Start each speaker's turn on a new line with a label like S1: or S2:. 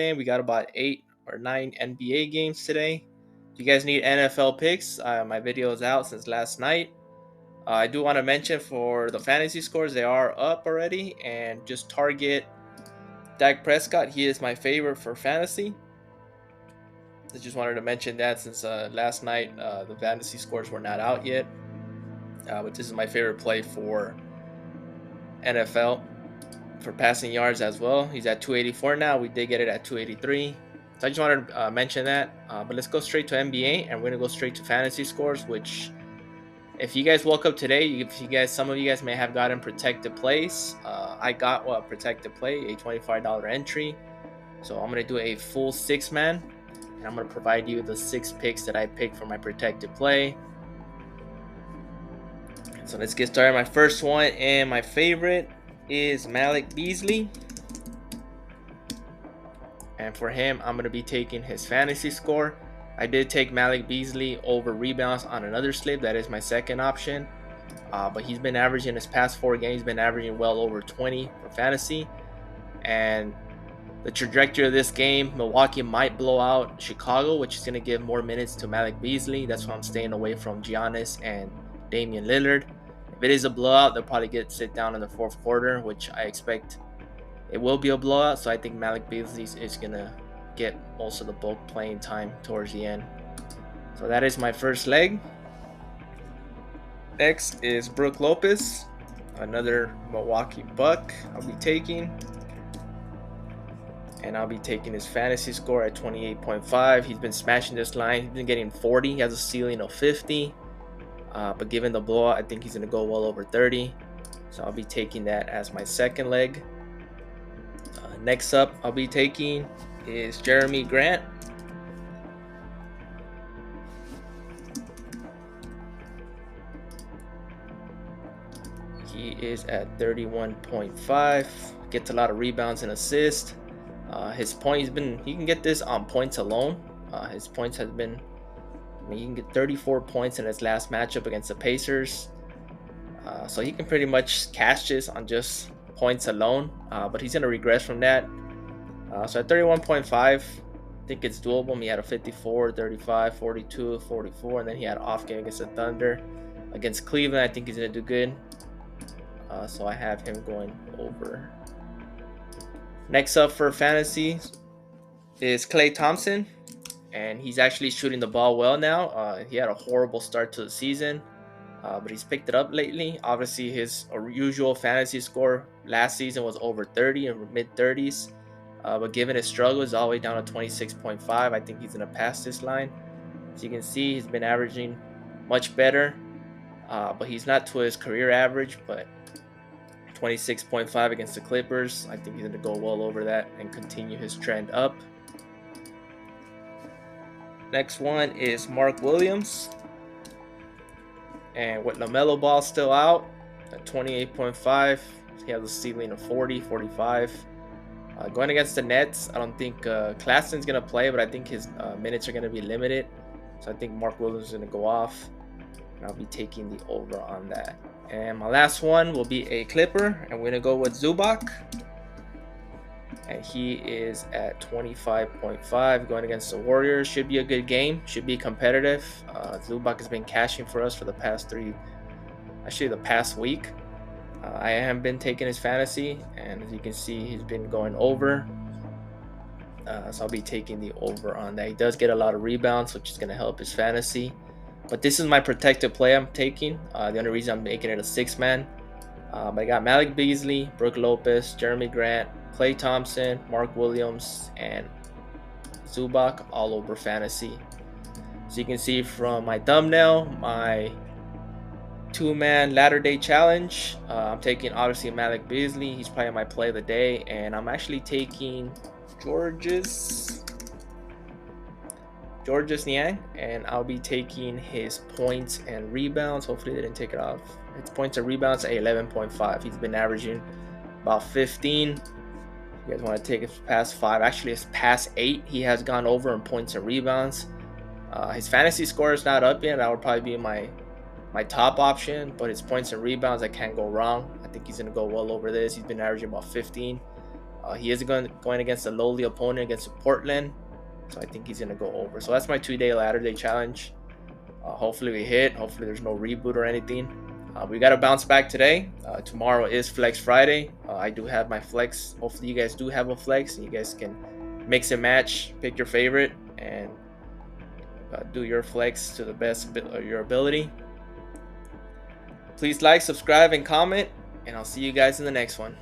S1: We got about 8 or 9 NBA games today. If you guys need NFL picks, my video is out since last night. I do want to mention for the fantasy scores, they are up already, and just target Dak Prescott. He is my favorite for fantasy. I just wanted to mention that since last night the fantasy scores were not out yet. But this is my favorite play for NFL for passing yards as well. He's at 284 now. We did get it at 283. So I just wanted to mention that. But let's go straight to NBA, and we're gonna go straight to fantasy scores. Which, if you guys woke up today, some of you guys may have gotten protected plays. I got a protected play, a $25 entry. So I'm gonna do a full 6-man, and I'm gonna provide you the 6 picks that I picked for my protected play. So let's get started. My first one and my favorite is Malik Beasley. And for him, I'm going to be taking his fantasy score. I did take Malik Beasley over rebounds on another slip. That is my second option. But he's been averaging his past 4 games, he's been averaging well over 20 for fantasy. And the trajectory of this game, Milwaukee might blow out Chicago, which is going to give more minutes to Malik Beasley. That's why I'm staying away from Giannis and Damian Lillard. If it is a blowout, they'll probably sit down in the fourth quarter, which I expect it will be a blowout. So I think Malik Beasley is going to get most of the bulk playing time towards the end. So that is my first leg. Next is Brook Lopez, another Milwaukee Buck I'll be taking. And I'll be taking his fantasy score at 28.5. He's been smashing this line. He's been getting 40. He has a ceiling of 50. But given the blowout, I think he's going to go well over 30. So I'll be taking that as my second leg. Next up, I'll be taking is Jeremy Grant. He is at 31.5. Gets a lot of rebounds and assists. His point he can get this on points alone. His points has been, he can get 34 points in his last matchup against the Pacers. So he can pretty much cash this on just points alone. But he's going to regress from that. So at 31.5, I think it's doable. He had a 54, 35, 42, 44, and then he had an off game against the Thunder. Against Cleveland, I think he's going to do good. So I have him going over. Next up for fantasy is Klay Thompson, and he's actually shooting the ball well now. He had a horrible start to the season, but he's picked it up lately. Obviously, his usual fantasy score last season was over 30 and mid-30s, but given his struggles, all the way down to 26.5. I think he's going to pass this line. As you can see, he's been averaging much better, but he's not to his career average, but 26.5 against the Clippers. I think he's going to go well over that and continue his trend up. Next one is Mark Williams. And with LaMelo Ball still out at 28.5, he has a ceiling of 40, 45. Going against the Nets, I don't think Claxton's going to play, but I think his minutes are going to be limited. So I think Mark Williams is going to go off. And I'll be taking the over on that. And my last one will be a Clipper, and we're going to go with Zubac. And he is at 25.5 going against the Warriors. Should be a good game. Should be competitive. Zubac has been cashing for us for the past the past week. I have been taking his fantasy, and as you can see, he's been going over. So I'll be taking the over on that. He does get a lot of rebounds, which is going to help his fantasy. But this is my protected play I'm taking. The only reason I'm making it a 6-man. But I got Malik Beasley, Brook Lopez, Jeremy Grant, Klay Thompson, Mark Williams, and Zubac all over fantasy. So you can see from my thumbnail, my 2-man ladder day challenge. I'm taking obviously Malik Beasley. He's probably my play of the day. And I'm actually taking Georges Niang, and I'll be taking his points and rebounds. Hopefully they didn't take it off. His points and rebounds at 11.5. He's been averaging about 15. If you guys want to take his past 5, actually his past 8, he has gone over in points and rebounds. His fantasy score is not up yet. That would probably be my top option, but his points and rebounds, I can't go wrong. I think he's going to go well over this. He's been averaging about 15. He is going against a lowly opponent against Portland, so I think he's gonna go over. So that's my 2-day ladder day challenge. Hopefully we hit. Hopefully there's no reboot or anything. We got to bounce back today. Tomorrow is Flex Friday. I do have my flex. Hopefully you guys do have a flex, and you guys can mix and match, pick your favorite, and do your flex to the best of your ability. Please like, subscribe, and comment, and I'll see you guys in the next one.